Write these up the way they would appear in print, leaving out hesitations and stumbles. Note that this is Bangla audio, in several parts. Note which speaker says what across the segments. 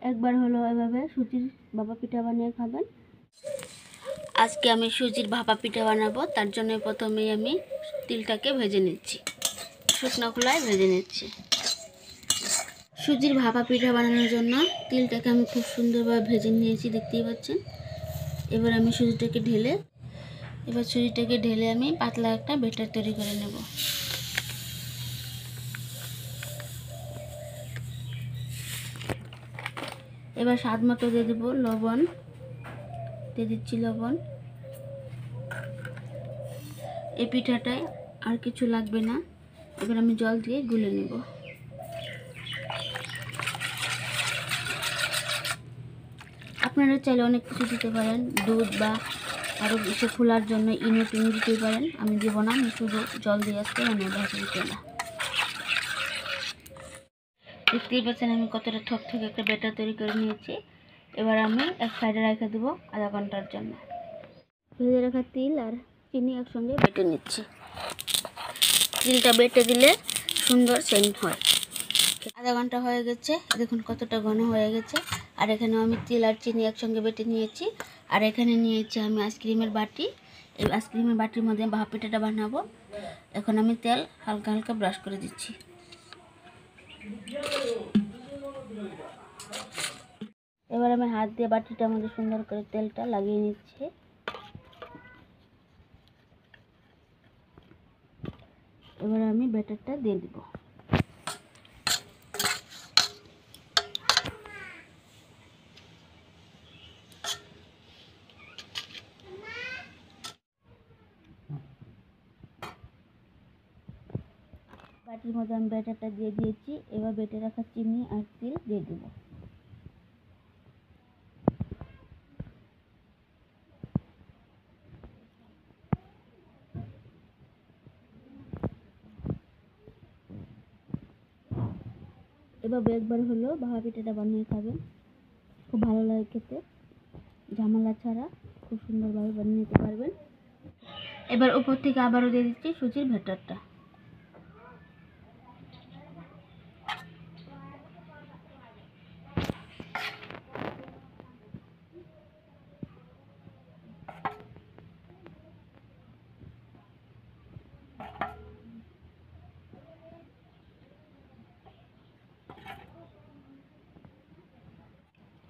Speaker 1: একবার হলো এভাবে সুজির ভাপা পিঠা বানিয়ে খাবেন। আজকে আমি সুজির ভাপা পিঠা বানাবো। তার জন্য প্রথমেই আমি তিলটাকে ভেজে নিচ্ছি, শুকনো খোলায় ভেজে নিচ্ছি। সুজির ভাপা পিঠা বানানোর জন্য তিলটাকে আমি খুব সুন্দরভাবে ভেজে নিয়েছি, দেখতেই পাচ্ছেন। এবার আমি সুজিটাকে ঢেলে আমি পাতলা একটা ব্যাটার তৈরি করে নেব। এবার স্বাদ মতো দিয়ে দেবো লবণ, দিয়ে দিচ্ছি লবণ। এই পিঠাটায় আর কিছু লাগবে না। এবার আমি জল দিয়ে গুলে নেব। আপনারা চাইলে অনেক কিছু দিতে পারেন, দুধ বা আরও কিছু খোলার জন্য ইনো টিনো দিতে পারেন। আমি দেবো না, আমি শুধু জল দিয়ে আসতে ভাজা না। দেখতেই পাচ্ছেন আমি কতটা থকথকে একটা ব্যাটার তৈরি করে নিয়েছি। এবার আমি এক সাইডে রেখে দেবো আধা ঘন্টার জন্য। ভেজে রাখা তিল আর চিনি একসঙ্গে বেটে নিচ্ছি। তিলটা বেটে দিলে সুন্দর সেন্ট হয়। আধা ঘন্টা হয়ে গেছে, দেখুন কতটা ঘন হয়ে গেছে। আর এখানে আমি তিল আর চিনি একসঙ্গে বেটে নিয়েছি। আর এখানে নিয়েছি আমি আইসক্রিমের বাটি। এই আইসক্রিমের বাটির মধ্যে ভাপা পিঠাটা বানাবো। এখন আমি তেল হালকা হালকা ব্রাশ করে দিচ্ছি। এবার আমি হাত দিয়ে বাটিটার মধ্যে সুন্দর করে তেলটা লাগিয়ে নিচ্ছি। এবার আমি ব্যাটারটা দিয়ে দিব। বাটির মধ্যে আমি ব্যাটারটা দিয়ে দিয়েছি। এবার বেটে রাখা চিনি আর তিল দিয়ে দেব। এবার একবার হলো ভাপা পিঠাটা বানিয়ে খাবেন, খুব ভালো লাগে খেতে, ঝামেলা ছাড়া খুব সুন্দরভাবে বানিয়ে নিতে পারবেন। এবার উপর থেকে আবারও দিয়ে দিচ্ছি সুজির ব্যাটারটা।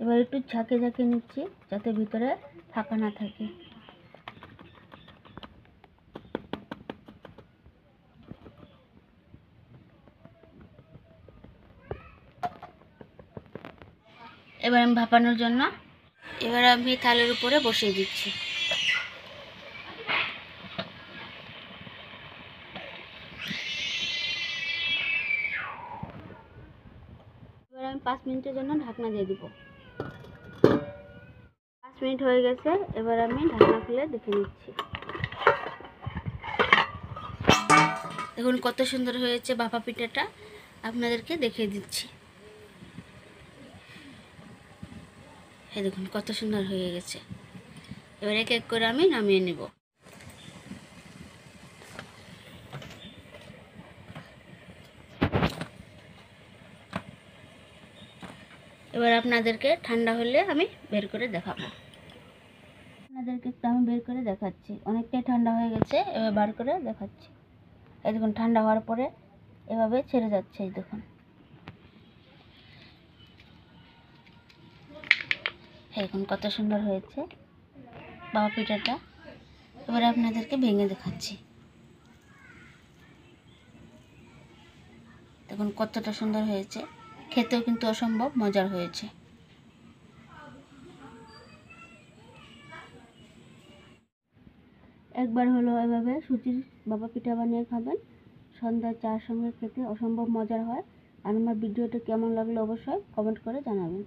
Speaker 1: এবার একটু ঝাঁকে ঝাঁকে নিচ্ছি যাতে ভিতরে ফাঁকা না থাকে। এবার আমি ভাপানোর জন্য আমি থালের উপরে বসিয়ে দিচ্ছি। এবার আমি 5 মিনিটের জন্য ঢাকনা দিয়ে দিব। 5 মিনিট হয়ে গেছে। এবার আমি ঢাকনা খুলে দেখে নিচ্ছি। দেখুন কত সুন্দর হয়েছে ভাপা পিঠাটা, আপনাদেরকে দেখিয়ে দিচ্ছি। এই দেখুন কত সুন্দর হয়ে গেছে। এবার এক এক করে আমি নামিয়ে নেব। এবার আপনাদেরকে ঠান্ডা হলে আমি বের করে দেখাবো। আপনাদেরকে আমি বের করে দেখাচ্ছি। অনেকটাই ঠান্ডা হয়ে গেছে, এবার বার করে দেখাচ্ছি। এই দেখুন ঠান্ডা হওয়ার পরে এভাবে ছেড়ে যাচ্ছে। এই দেখুন, দেখুন কত সুন্দর হয়েছে ভাপা পিঠাটা। এবার আপনাদেরকে ভেঙে দেখাচ্ছি। দেখুন কতটা সুন্দর হয়েছে, খেতেও কিন্তু অসম্ভব মজার হয়েছে। একবার হলো এভাবে সুজির ভাপা পিঠা বানিয়ে খাবেন, সন্ধ্যার চার সঙ্গে খেতে অসম্ভব মজার হয়। আর আমার ভিডিওটা কেমন লাগলো অবশ্যই কমেন্ট করে জানাবেন।